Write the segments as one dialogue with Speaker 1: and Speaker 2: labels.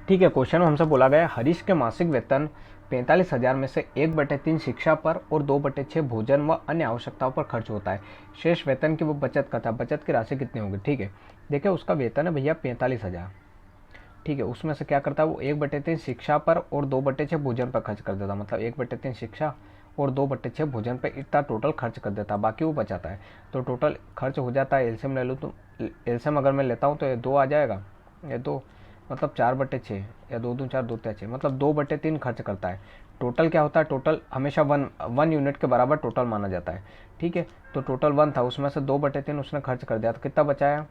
Speaker 1: ठीक है, क्वेश्चन में हमसे बोला गया हरीश के मासिक वेतन 45,000 में से 1/3 शिक्षा पर और 2/6 भोजन व अन्य आवश्यकताओं पर खर्च होता है। शेष वेतन की वो बचत करता है, बचत की राशि कितनी होगी। ठीक है, देखिए उसका वेतन है भैया 45,000। ठीक है, उसमें से क्या करता है वो 1/3 शिक्षा पर और 2/6 भोजन पर खर्च कर देता है। मतलब 1/3 शिक्षा और 2/6 भोजन पर इतना टोटल खर्च कर देता है, बाकी वो बचाता है। तो टोटल खर्च हो जाता है, एलसीएम ले लूँ तो एलसीएम अगर मैं लेता हूँ तो ये 2 आ जाएगा, ये 2 मतलब 4/6 या 2 दूनी 4 2 3 मतलब 2/3 खर्च करता है। टोटल क्या होता है, टोटल हमेशा वन यूनिट के बराबर टोटल माना जाता है। ठीक है, तो टोटल 1 था, उसमें से 2/3 उसने खर्च कर दिया, तो कितना बचाया,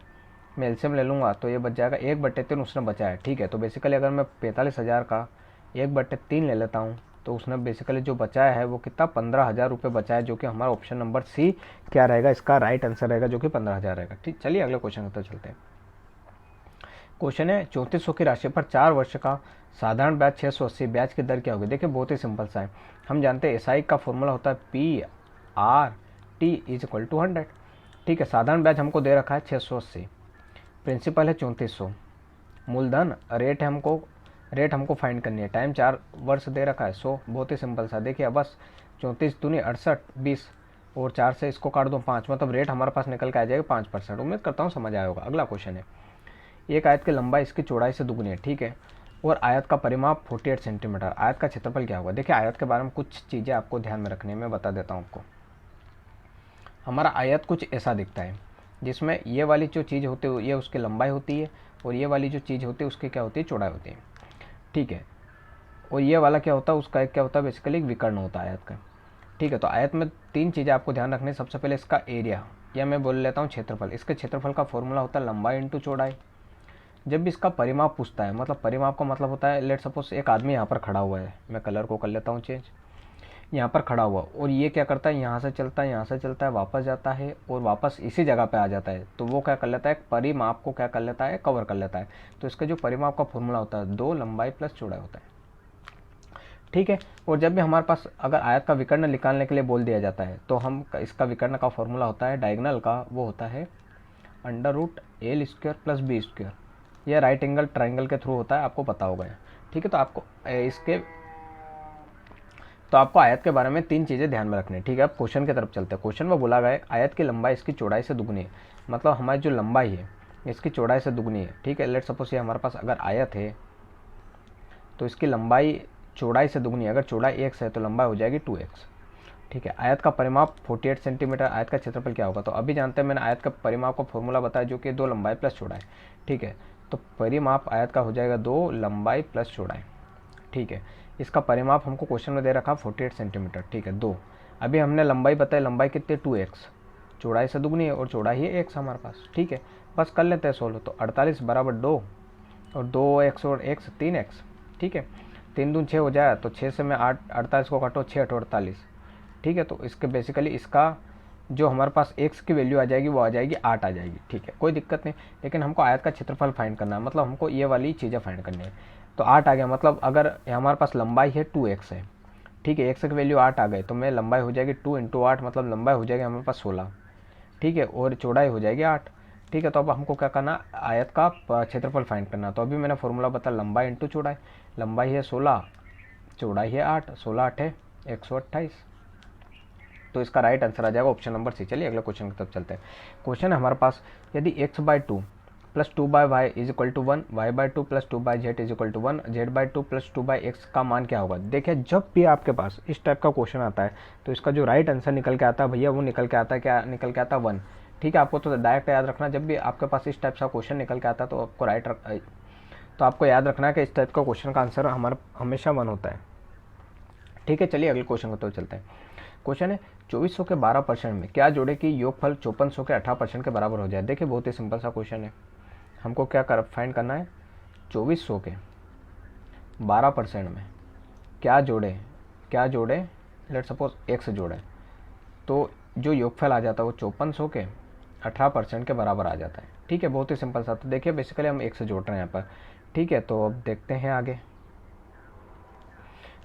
Speaker 1: मैं एलसीएम ले लूँगा तो ये बच जाएगा 1/3 उसने बचाया। ठीक है, तो बेसिकली अगर मैं 45,000 का 1/3 ले लेता हूँ तो उसने बेसिकली जो बचाया है वो कितना 15,000 रुपये बचाया, जो कि हमारा ऑप्शन नंबर सी क्या रहेगा, इसका राइट आंसर रहेगा, जो कि 15,000 रहेगा। ठीक, चलिए अगले क्वेश्चन की तरफ चलते हैं। क्वेश्चन है 3400 की राशि पर 4 वर्ष का साधारण ब्याज 680, ब्याज की दर क्या होगी। देखिए बहुत ही सिंपल सा है, हम जानते हैं एसआई का फॉर्मूला होता है PRT=100। ठीक है, साधारण ब्याज हमको दे रखा है 680, प्रिंसिपल है 3400, मूलधन रेट हमको फाइंड करनी है, टाइम 4 वर्ष दे रखा है 100। बहुत ही सिंपल सा, देखिए बस 34 दूनी 68 20 और 4 से इसको काट दो 5, मतलब रेट हमारे पास निकल के आ जाएगा 5%। उम्मीद करता हूँ समझ आया होगा। अगला क्वेश्चन है, एक आयत की लंबाई इसकी चौड़ाई से दुगनी है। ठीक है, और आयत का परिमाप 48 सेंटीमीटर, आयत का क्षेत्रफल क्या होगा। देखिए आयत के बारे में कुछ चीज़ें आपको ध्यान में रखनी है, मैं बता देता हूँ आपको। हमारा आयत कुछ ऐसा दिखता है जिसमें ये वाली जो चीज़ होती है ये उसकी लंबाई होती है, और ये वाली जो चीज़ होती है उसकी क्या होती है, चौड़ाई होती है। ठीक है, और ये वाला क्या होता है, उसका एक क्या होता है, बेसिकली एक विकर्ण होता है आयत का। ठीक है, तो आयत में 3 चीज़ें आपको ध्यान रखनी है। सबसे पहले इसका एरिया, या मैं बोल लेता हूँ क्षेत्रफल। इसके क्षेत्रफल का फॉर्मूला होता है लंबाई इंटू चौड़ाई। जब भी इसका परिमाप पूछता है, मतलब परिमाप का मतलब होता है, लेट सपोज एक आदमी यहाँ पर खड़ा हुआ है, मैं कलर को कर लेता हूँ चेंज, यहाँ पर खड़ा हुआ, और ये क्या करता है, यहाँ से चलता है, यहाँ से चलता है, वापस जाता है और वापस इसी जगह पे आ जाता है, तो वो क्या कर लेता है, परिमाप को क्या कर लेता है, कवर कर लेता है। तो इसका जो परिमाप का फॉर्मूला होता है 2 लंबाई प्लस चौड़ाई होता है। ठीक है, और जब भी हमारे पास अगर आयत का विकर्ण निकालने के लिए बोल दिया जाता है तो हम इसका विकर्ण का फॉर्मूला होता है डायगोनल का, वो होता है √L² + B²। यह राइट एंगल ट्राइंगल के थ्रू होता है, आपको पता होगा। ठीक है, तो आपको आयत के बारे में 3 चीज़ें ध्यान में रखनी है। ठीक है, अब क्वेश्चन की तरफ चलते हैं। क्वेश्चन में बोला गया है आयत की लंबाई इसकी चौड़ाई से दुगनी है, मतलब हमारी जो लंबाई है इसकी चौड़ाई से दुगनी है। ठीक है, लेट सपोज ये हमारे पास अगर आयत है तो इसकी लंबाई चौड़ाई से दुगनी है, अगर चौड़ाई x है तो लंबाई हो जाएगी 2x। ठीक है, आयत का परिमाप 48 सेंटीमीटर, आयत का क्षेत्रफल क्या होगा, तो अभी जानते हैं, मैंने आयत का परिमाप का फॉर्मूला बताया जो कि 2 लंबाई प्लस चौड़ाई। ठीक है, तो परिमाप आयत का हो जाएगा 2 लंबाई प्लस चौड़ाई। ठीक है, इसका परिमाप हमको क्वेश्चन में दे रखा 48 सेंटीमीटर। ठीक है, 2, अभी हमने लंबाई बताई, लंबाई कितनी 2x, चौड़ाई से दुगनी है और चौड़ाई है x हमारे पास। ठीक है, बस कर लेते हैं सोल्व, तो 48 बराबर 2 और 2x और x 3x। ठीक है, 3 दूनी 6 हो जाए, तो 6 से मैं 48 को काटो, 6 8 48। ठीक है, तो इसके बेसिकली इसका जो हमारे पास x की वैल्यू आ जाएगी वो आ जाएगी 8 आ जाएगी। ठीक है, कोई दिक्कत नहीं, लेकिन हमको आयत का क्षेत्रफल फाइंड करना है, मतलब हमको ये वाली चीज़ें फाइंड करनी है। तो 8 आ गया, मतलब अगर हमारे पास लंबाई है 2x है। ठीक है, x की वैल्यू 8 आ गई, तो मैं लंबाई हो जाएगी 2 × 8, मतलब लंबाई हो जाएगी हमारे पास 16। ठीक है, और चौड़ाई हो जाएगी 8। ठीक है, तो अब हमको क्या करना, आयत का क्षेत्रफल फाइंड करना। तो अभी मैंने फॉर्मूला बताया लंबाई इंटू चौड़ाई, लंबाई है 16, चौड़ाई है 8, 16 8 है 128। तो इसका राइट आंसर आ जाएगा ऑप्शन नंबर सी। चलिए अगले क्वेश्चन की तरफ चलते हैं। क्वेश्चन है हमारे पास, यदि x/2 + 2/y = 1, y/2 + 2/z = 1, z/2 + 2/x का मान क्या होगा। देखिए जब भी आपके पास इस टाइप का क्वेश्चन आता है तो इसका जो राइट आंसर निकल के आता है भैया, वो निकल के आता है, क्या निकल के आता है, 1। ठीक है, आपको तो डायरेक्ट याद रखना, जब भी आपके पास इस टाइप का क्वेश्चन निकल के आता है तो आपको याद रखना है कि इस टाइप का क्वेश्चन का आंसर हमारा हमेशा 1 होता है। ठीक है, चलिए अगले क्वेश्चन की तरफ चलते हैं। क्वेश्चन है 2400 के 12% में क्या जोड़े कि योगफल 5400 के 18% के बराबर हो जाए। देखिए बहुत ही सिंपल सा क्वेश्चन है, हमको क्या फाइंड करना है, 2400 के 12% में क्या जोड़े, लेट सपोज x जोड़े, तो जो योगफल आ जाता है वो 5400 के 18% के बराबर आ जाता है। ठीक है, बहुत ही सिंपल सा। तो देखिए बेसिकली हम x जोड़ रहे हैं यहाँ पर। ठीक है, तो अब देखते हैं आगे,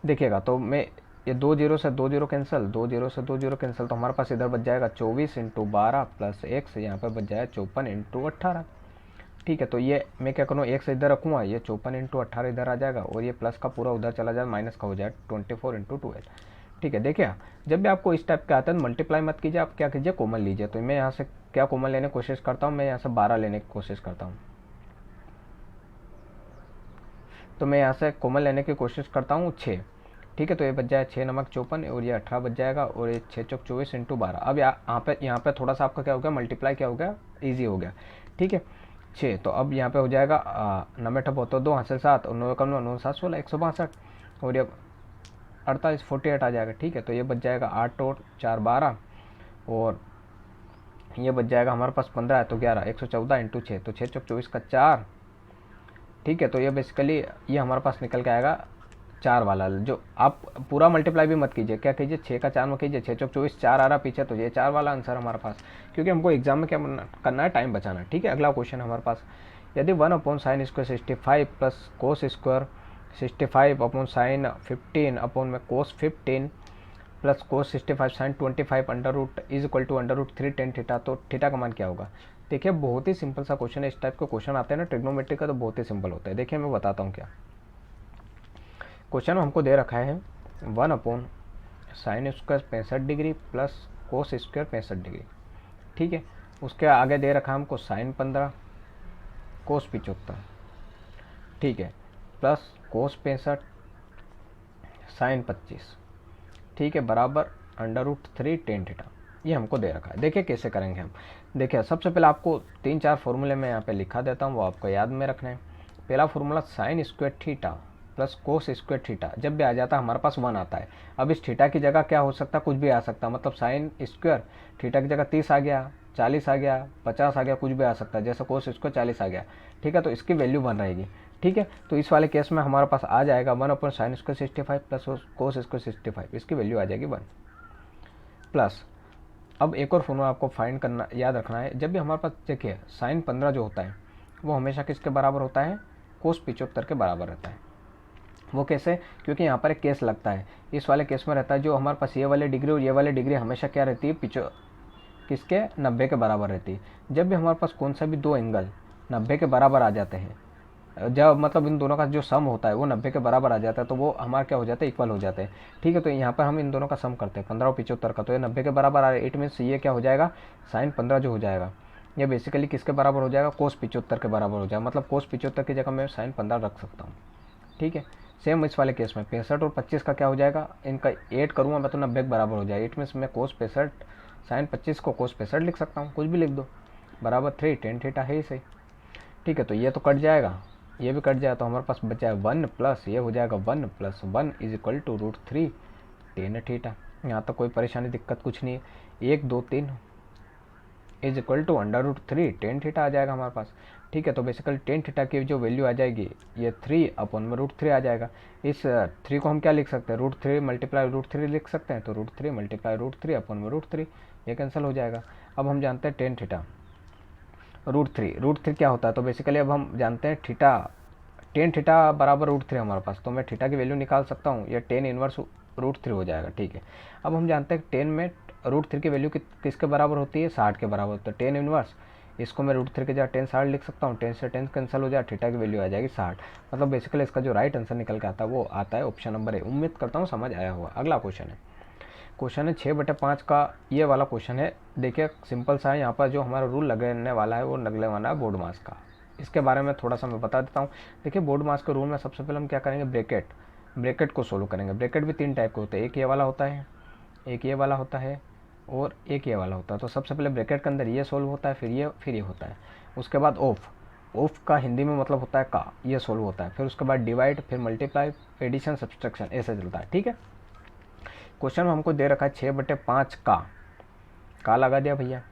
Speaker 1: देखिएगा तो मैं ये 2 0 से 2 0 कैंसिल, 2 0 से 2 0 कैंसिल, तो हमारे पास इधर बच जाएगा 24 × 12 + x, यहाँ पर बच जाएगा 54 × 18। ठीक है, तो ये मैं क्या करूँ, एक से इधर रखूँगा, ये 54 इंटू 18 इधर आ जाएगा और ये प्लस का पूरा उधर चला जाए, माइनस का हो जाए 24 इंटू 12। ठीक है, देखिए जब भी आपको इस टाइप का आता है मल्टीप्लाई मत कीजिए, आप क्या कीजिए कॉमन लीजिए। तो मैं यहाँ से क्या कॉमन लेने की कोशिश करता हूँ, मैं यहाँ से 12 लेने की कोशिश करता हूँ। तो मैं यहाँ से कॉमन लेने की कोशिश करता हूँ 6। ठीक है, तो ये बच जाए 6 नमक 54 और ये 18 बच जाएगा और ये 6 चौक 24 इंटू 12। अब यहाँ पे थोड़ा सा आपका क्या हो गया, मल्टीप्लाई क्या हो गया, ईजी हो गया। ठीक है, 6 तो अब यहाँ पे हो जाएगा 9 ठप होता 2 हासिल 7 और 9 कम 9 7 16 162 और ये 48 48 आ जाएगा। ठीक है, तो ये बच जाएगा 8 और 4 12 और ये बच जाएगा हमारे पास 15 है तो 11 114 इंटू 6 तो 6 चौक 24 का 4। ठीक है, तो ये बेसिकली ये हमारे पास निकल के आएगा 4 वाला। जो आप पूरा मल्टीप्लाई भी मत कीजिए, क्या कीजिए 6 का 4 में कीजिए, 6 चौक 24 4 आ रहा पीछे, तो ये 4 वाला आंसर हमारे पास, क्योंकि हमको एग्जाम में क्या करना है, टाइम बचाना है। ठीक है, अगला क्वेश्चन हमारे पास, यदि 1/sin² 65 plus cos square 65 upon sine 15 upon में cos 15 plus cos 65 sine 25 under root is equal to under root 3 tan theta, तो थीटा का मान क्या होगा। देखिए बहुत ही सिंपल सा क्वेश्चन है, इस टाइप के क्वेश्चन आते हैं ना ट्रिग्नोमेट्री का तो बहुत ही सिंपल होता है। देखिए मैं बताता हूँ क्या क्वेश्चन हमको दे रखा है, 1/sin² 65 degree plus cos square 65 degree. ठीक है, उसके आगे दे रखा हमको साइन 15 कोस 75। ठीक है, प्लस कोस 65 साइन 25। ठीक है, बराबर अंडर रूट 3 टेन थीटा, ये हमको दे रखा है। देखिए कैसे करेंगे हम, देखिए सबसे पहले आपको 3-4 फॉर्मूले मैं यहाँ पे लिखा देता हूँ, वो आपको याद में रखना है। पहला formula sine square theta plus cos square theta, जब भी आ जाता है हमारे पास 1 आता है। अब इस थीटा की जगह क्या हो सकता है, कुछ भी आ सकता है, मतलब साइन स्क्वायर थीटा की जगह 30 आ गया, 40 आ गया, 50 आ गया, कुछ भी आ सकता है, जैसे कोस स्क्वायर 40 आ गया। ठीक है, तो इसकी वैल्यू 1 रहेगी। ठीक है, तो इस वाले केस में हमारे पास आ जाएगा 1/sin² 65 प्लस कोस स्क्वायर 65, इसकी वैल्यू आ जाएगी 1 प्लस। अब एक और फॉर्मूला आपको फाइंड करना याद रखना है, जब भी हमारे पास देखिए साइन 15 जो होता है वो हमेशा किसके बराबर होता है, कोस 75 के बराबर रहता है। वो कैसे, क्योंकि यहाँ पर एक केस लगता है, इस वाले केस में रहता है जो हमारे पास ये वाले डिग्री और ये वाले डिग्री हमेशा क्या रहती है, किसके 90 के बराबर रहती है। जब भी हमारे पास कौन सा भी दो एंगल 90 के बराबर आ जाते हैं, जब मतलब इन दोनों का जो सम होता है वो 90 के बराबर आ जाता है, तो वो हमारा क्या हो जाता है, इक्वल हो जाते हैं। ठीक है, तो यहाँ पर हम इन दोनों का सम करते हैं 15 और 75 का, तो ये 90 के बराबर आ रहा है। इट मीन्स ये क्या हो जाएगा, साइन 15 जो हो जाएगा ये बेसिकली किसके बराबर हो जाएगा, कोस 75 के बराबर हो जाएगा, मतलब कोस 75 की जगह मैं साइन 15 रख सकता हूँ। ठीक है, सेम इस वाले केस में 65 और 25 का क्या हो जाएगा, इनका 8 करूँगा मैं तो 90 के बराबर हो जाएगा। इट मीन्स मैं कोस 65 साइन 25 को कोस 65 लिख सकता हूँ, कुछ भी लिख दो, बराबर 3 टेन थीटा है ही सही। ठीक है, तो ये तो कट जाएगा, ये भी कट जाए, तो हमारे पास बचा है 1 प्लस ये हो जाएगा 1 + 1 is equal to root 3 tan theta. यहाँ तक कोई परेशानी दिक्कत कुछ नहीं है। 1 2 3 is equal to under root 3 tan theta आ जाएगा हमारे पास। ठीक है, तो बेसिकली टेन थीटा की जो वैल्यू आ जाएगी ये 3 अपॉन में रूट 3 आ जाएगा। इस 3 को हम क्या लिख सकते हैं, रूट 3 मल्टीप्लाई रूट 3 लिख सकते हैं, तो रूट 3 मल्टीप्लाई रूट 3 अपॉन में रूट 3, ये कैंसिल हो जाएगा। अब हम जानते हैं टेन थीटा रूट 3 क्या होता है, तो बेसिकली अब हम जानते हैं थीटा टेन थीटा बराबर रूट 3 हमारे पास, तो मैं थीटा की वैल्यू निकाल सकता हूँ, ये टेन इनवर्स रूट 3 हो जाएगा। ठीक है, अब हम जानते हैं 10 में रूट 3 की वैल्यू किसके बराबर होती है, 60 के बराबर होता है। 10 इनवर्स, इसको मैं रूट 3 के जगह 10 60 लिख सकता हूँ, 10 से 10 कैंसिल हो जाए, थीटा की वैल्यू आ जाएगी 60। मतलब बेसिकली इसका जो राइट आंसर निकल के आता है वो आता है ऑप्शन नंबर ए। उम्मीद करता हूँ समझ आया होगा। अगला क्वेश्चन है, क्वेश्चन है 6/5 का, ये वाला क्वेश्चन है। देखिए सिंपल सा है, यहाँ पर जो हमारा रूल लगने वाला है वो लगने वाला है बोर्ड मास का। इसके बारे में थोड़ा सा मैं बता देता हूँ। देखिए बोर्ड मास के रूल में सबसे पहले हम क्या करेंगे, ब्रैकेट को सोल्व करेंगे। ब्रैकेट भी 3 टाइप के होते हैं, एक ये वाला होता है, एक ये वाला होता है और एक ये वाला होता है। तो सबसे पहले ब्रैकेट के अंदर ये सोल्व होता है, फिर ये होता है। उसके बाद ऑफ का हिंदी में मतलब होता है का, ये सोल्व होता है। फिर उसके बाद डिवाइड, फिर मल्टीप्लाई, एडिशन, सब्सट्रैक्शन, ऐसे चलता है। ठीक है, क्वेश्चन में हमको दे रखा है 6/5 का लगा दिया भैया,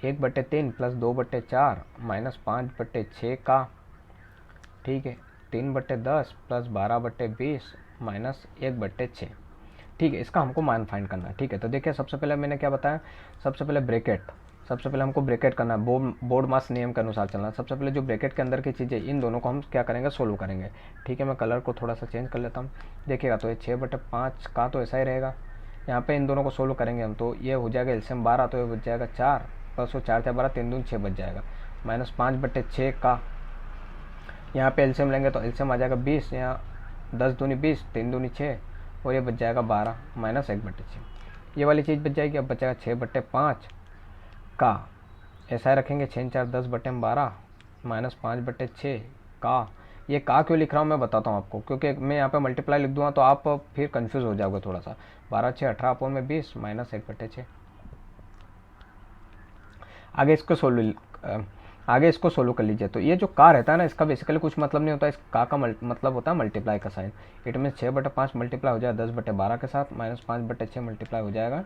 Speaker 1: 1/3 प्लस 2/4 माइनस 5/6 का। ठीक है, 3/10 प्लस 12/20 माइनस 1/6। ठीक है, इसका हमको मान फाइंड करना है। ठीक है, तो देखिए सबसे पहले मैंने क्या बताया, सबसे पहले हमको ब्रैकेट करना है, बोर्ड मास नियम के अनुसार चलना है। सबसे पहले जो ब्रैकेट के अंदर की चीज़ें, इन दोनों को हम क्या करेंगे, सोल्व करेंगे। ठीक है, मैं कलर को थोड़ा सा चेंज कर लेता हूँ। देखिएगा तो ये 6/5 का तो ऐसा ही रहेगा। यहाँ पे इन दोनों को सोल्व करेंगे हम, तो ये हो जाएगा एलसीएम 12, तो ये बच जाएगा 4 प्लस वो 4 × 4 = 12, 3 दूनी 6 बच जाएगा। माइनस 5/6 का, यहाँ पे एलसीएम लेंगे तो एलसीएम आ जाएगा 20, यहाँ 10 दूनी 20, 3 दूनी 6 और ये बच जाएगा 12 माइनस 1/6। ये वाली चीज़ बच जाएगी। अब बचेगा 6/5 का, ऐसा रखेंगे 6 4 10/12 माइनस 5/6 का। ये का क्यों लिख रहा हूँ मैं बताता हूँ आपको, क्योंकि मैं यहाँ पे मल्टीप्लाई लिख दूँगा तो आप फिर कंफ्यूज हो जाओगे थोड़ा सा। 12 6 18 अपोन में 20 माइनस 1/6। आगे इसको सोल्व कर लीजिए। तो ये जो का रहता है ना, इसका बेसिकली कुछ मतलब नहीं होता। इस का मतलब होता है मल्टीप्लाई का साइन। इट मीन 6/5 मल्टीप्लाई हो जाएगा 10/12 के साथ, माइनस 5/6 मल्टीप्लाई हो जाएगा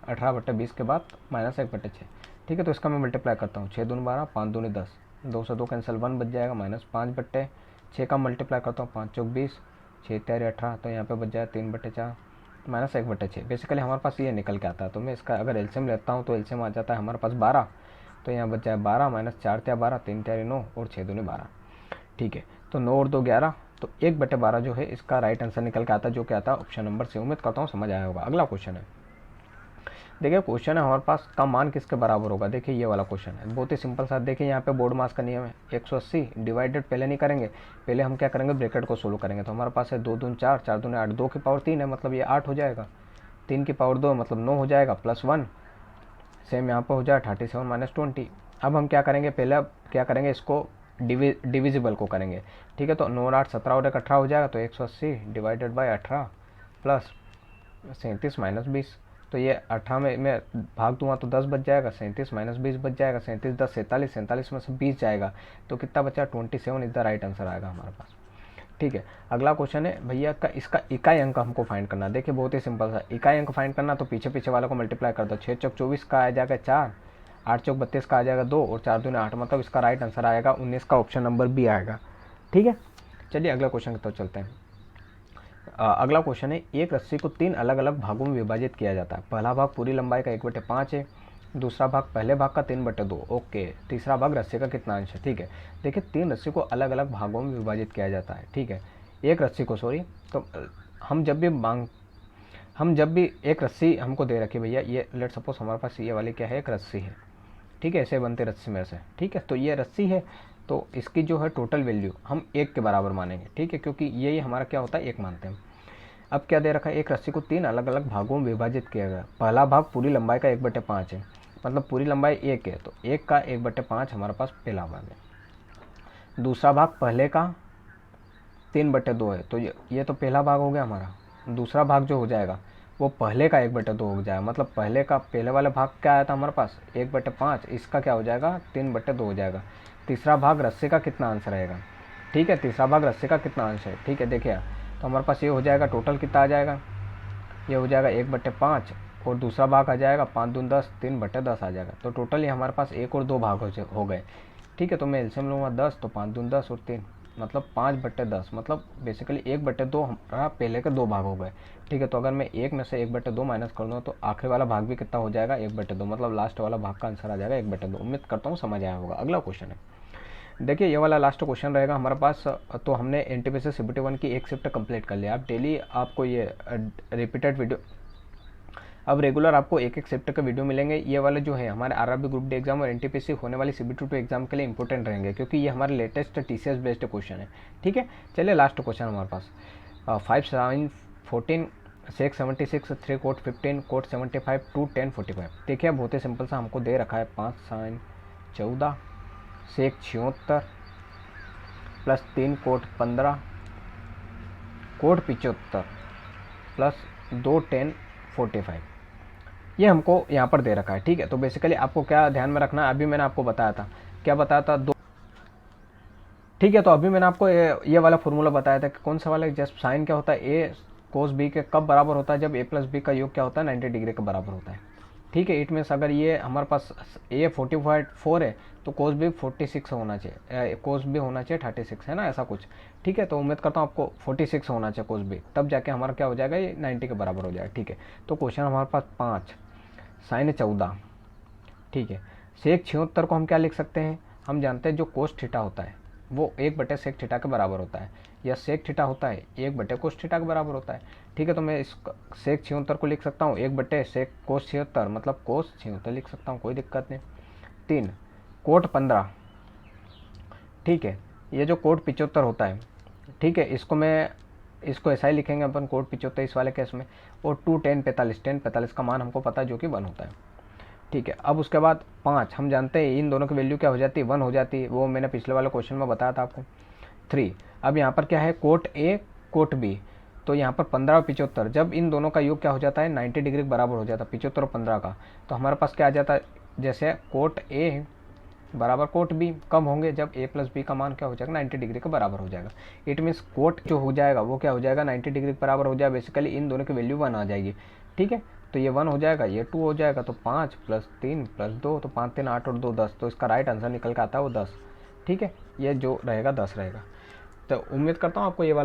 Speaker 1: 18/20 के बाद माइनस 1/6। ठीक है, तो इसका मैं मल्टीप्लाई करता हूँ। 6 दूनी 12, 5 दूनी 10, 2 से 2 कैंसिल, 1 बच जाएगा माइनस 5/6 का मल्टीप्लाई करता हूँ, 5 चौक 20, 6 4 18, तो यहाँ पे बच जाएगा 3/4 माइनस 1/6। बेसिकली हमारे पास ये निकल के आता है। तो मैं इसका अगर एलसीएम लेता हूँ तो एलसीएम आ जाता है हमारे पास 12, तो यहाँ बच जाए 12 माइनस 4 3 12, 3 4 9 और 6 दूनी 12। ठीक है, तो 9 और 2 11, तो 1/12 जो है इसका राइट आंसर निकल के आता है, जो क्या आता है ऑप्शन नंबर से। उम्मीद करता हूँ समझ आया होगा। अगला क्वेश्चन है, देखिए क्वेश्चन है हमारे पास का मान किसके बराबर होगा। देखिए ये वाला क्वेश्चन है, बहुत ही सिंपल सा। देखिए यहाँ पे बोर्ड मास का नियम है, 180 डिवाइडेड पहले नहीं करेंगे, पहले हम क्या करेंगे ब्रैकेट को सोल्व करेंगे। तो हमारे पास है 2 दूनी 4, 4 दूनी 8, 2 की पावर 3 है मतलब ये 8 हो जाएगा, 3 की पावर 2 मतलब 9 हो जाएगा, प्लस 1 सेम यहाँ पर हो जाए 37 माइनस 20। अब हम क्या करेंगे, पहले अब क्या करेंगे, इसको डिविजिबल को करेंगे। ठीक है, तो 9 8 17 और 18 हो जाएगा, तो 180 डिवाइडेड बाई 18 प्लस 37 माइनस 20। तो ये 18 में मैं भाग दूंगा तो 10 बच जाएगा, 37 माइनस 20 बच जाएगा, 37 10 47, 47 में से 20 जाएगा, तो कितना बचा 27 इज द राइट आंसर आएगा हमारे पास। ठीक है, अगला क्वेश्चन है भैया का इसका इकाई अंक हमको फाइंड करना। देखिए बहुत ही सिंपल सा, इकाई अंक फाइंड करना तो पीछे पीछे वाले को मल्टीप्लाई कर दो। 6 चौक 24 का आ जाएगा 4, 8 चौक 32 का आ जाएगा 2 और 4 दूनी 8, मतलब इसका राइट आंसर आएगा 19 का, ऑप्शन नंबर बी आएगा। ठीक है, चलिए अगला क्वेश्चन की तरफ चलते हैं। अगला क्वेश्चन है, एक रस्सी को 3 अलग अलग भागों में विभाजित किया जाता है। पहला भाग पूरी लंबाई का 1/5 है, दूसरा भाग पहले भाग का 3/2, ओके, तीसरा भाग रस्सी का कितना अंश है। ठीक है, देखिए 3 रस्सी को अलग अलग भागों में विभाजित किया जाता है। ठीक है, एक रस्सी को तो हम जब भी एक रस्सी हमको दे रखी भैया, ये लेट सपोज हमारे पास ये वाली क्या है, एक रस्सी है। ठीक है, ऐसे बनते रस्सी में से। ठीक है, तो ये रस्सी है, तो इसकी जो है टोटल वैल्यू हम 1 के बराबर मानेंगे। ठीक है, क्योंकि ये हमारा क्या होता है 1 मानते हैं। अब क्या दे रखा है, एक रस्सी को 3 अलग अलग भागों में विभाजित किया गया। पहला भाग पूरी लंबाई का 1/5 है, मतलब पूरी लंबाई 1 है, तो 1 का 1/5 हमारे पास पहला भाग है। दूसरा भाग पहले का 3/2 है, तो ये तो पहला भाग हो गया हमारा। दूसरा भाग जो हो जाएगा वो पहले का 1/2 हो जाएगा, मतलब पहले वाले भाग क्या आया था हमारे पास 1/5, इसका क्या हो जाएगा 3/2 हो जाएगा। तीसरा भाग रस्सी का कितना अंश रहेगा। ठीक है, तीसरा भाग रस्सी का कितना अंश है। ठीक है, देखिए तो हमारे पास ये हो जाएगा, टोटल कितना आ जाएगा, ये हो जाएगा 1/5 और दूसरा भाग आ जाएगा 5 दूनी 10, 3/10 आ जाएगा। तो टोटल ये हमारे पास 1 और 2 भाग हो गए। ठीक है, तो मैं एलसीएम लूँगा 10, तो 5 दूनी 10 और 3 मतलब 5/10, मतलब बेसिकली 1/2 हमारा पहले के 2 भाग हो गए। ठीक है, तो अगर मैं 1 में से 1/2 माइनस कर दूँ तो आखिरी वाला भाग भी कितना हो जाएगा 1/2, मतलब लास्ट वाला भाग का आंसर आ जाएगा 1/2। उम्मीद करता हूँ समझ आया होगा। अगला क्वेश्चन है, देखिए ये वाला लास्ट क्वेश्चन रहेगा हमारे पास। तो हमने एनटीपीसी सीबीटी 1 की एक शिफ्ट कंप्लीट कर लिया। अब डेली आपको ये रिपीटेड वीडियो, अब रेगुलर आपको एक शिफ्ट के वीडियो मिलेंगे। ये वाले जो है हमारे आरआरबी ग्रुप डी एग्जाम और एनटीपीसी होने वाली सीबीटी 2 एग्जाम के लिए इंपॉर्टेंट रहेंगे, क्योंकि ये हमारे लेटेस्ट टीसीएस बेस्ड क्वेश्चन है। ठीक है, चलिए लास्ट क्वेश्चन हमारे पास 5 sin 14 sec 76 3 cot 15 cot 75 2 10 45। देखिए बहुत ही सिंपल सा हमको दे रखा है 5 sin 14 sec 76 plus 3 cot 15 cot 75 plus 2 10 45, ये हमको यहाँ पर दे रखा है। ठीक है, तो बेसिकली आपको क्या ध्यान में रखना है, अभी मैंने आपको बताया था, क्या बताया था दो। ठीक है, तो अभी मैंने आपको ये वाला फॉर्मूला बताया था कि कौन सा वाला, जस्ट साइन क्या होता है ए कोस बी के कब बराबर होता है, जब ए प्लस बी का योग क्या होता है 90 डिग्री के बराबर होता है। ठीक है, इट मीन्स अगर ये हमारे पास ए 44 है तो कोस बी 46 होना चाहिए, कोस बी होना चाहिए 36, है ना, ऐसा कुछ। ठीक है, तो उम्मीद करता हूँ आपको 46 होना चाहिए कोस बी, तब जाके हमारा क्या हो जाएगा ये 90 के बराबर हो जाएगा। ठीक है, तो क्वेश्चन हमारे पास 5 साइन 14। ठीक है, सेक 76 को हम क्या लिख सकते हैं, हम जानते हैं जो कोस थीटा होता है वो 1/सेक थीटा के बराबर होता है, या सेक थीटा होता है 1/कोस थीटा के बराबर होता है। ठीक है, तो मैं इस सेक 76 को लिख सकता हूँ 1/सेक कोस 76, मतलब कोस 76 लिख सकता हूँ, कोई दिक्कत नहीं। 3 कोट 15 ठीक है। ये जो कोट 75 होता है, ठीक है, इसको ऐसा ही लिखेंगे अपन, कोट 75 इस वाले केस में। और 2 10 45, 10 45 का मान हमको पता है जो कि 1 होता है, ठीक है। अब उसके बाद 5 हम जानते हैं इन दोनों की वैल्यू क्या हो जाती है, 1 हो जाती है, वो मैंने पिछले वाले क्वेश्चन में बताया था आपको। 3, अब यहाँ पर क्या है, कोट ए कोट बी, तो यहाँ पर 15 और 75, जब इन दोनों का योग क्या हो जाता है 90 डिग्री के बराबर हो जाता है, 75 और 15 का, तो हमारे पास क्या आ जाता है, जैसे कोट ए बराबर कोट बी कब होंगे, जब a प्लस बी का मान क्या हो जाएगा 90 डिग्री के बराबर हो जाएगा। इट मीन्स कोट जो हो जाएगा वो क्या हो जाएगा 90 डिग्री के बराबर हो जाएगा, बेसिकली इन दोनों की वैल्यू 1 आ जाएगी, ठीक है। तो ये 1 हो जाएगा, ये 2 हो जाएगा, तो 5 + 3 + 2, तो 5 3 8 और 2 10, तो इसका राइट आंसर निकल के आता है वो 10, ठीक है। ये जो रहेगा 10 रहेगा। तो उम्मीद करता हूँ आपको ये वाला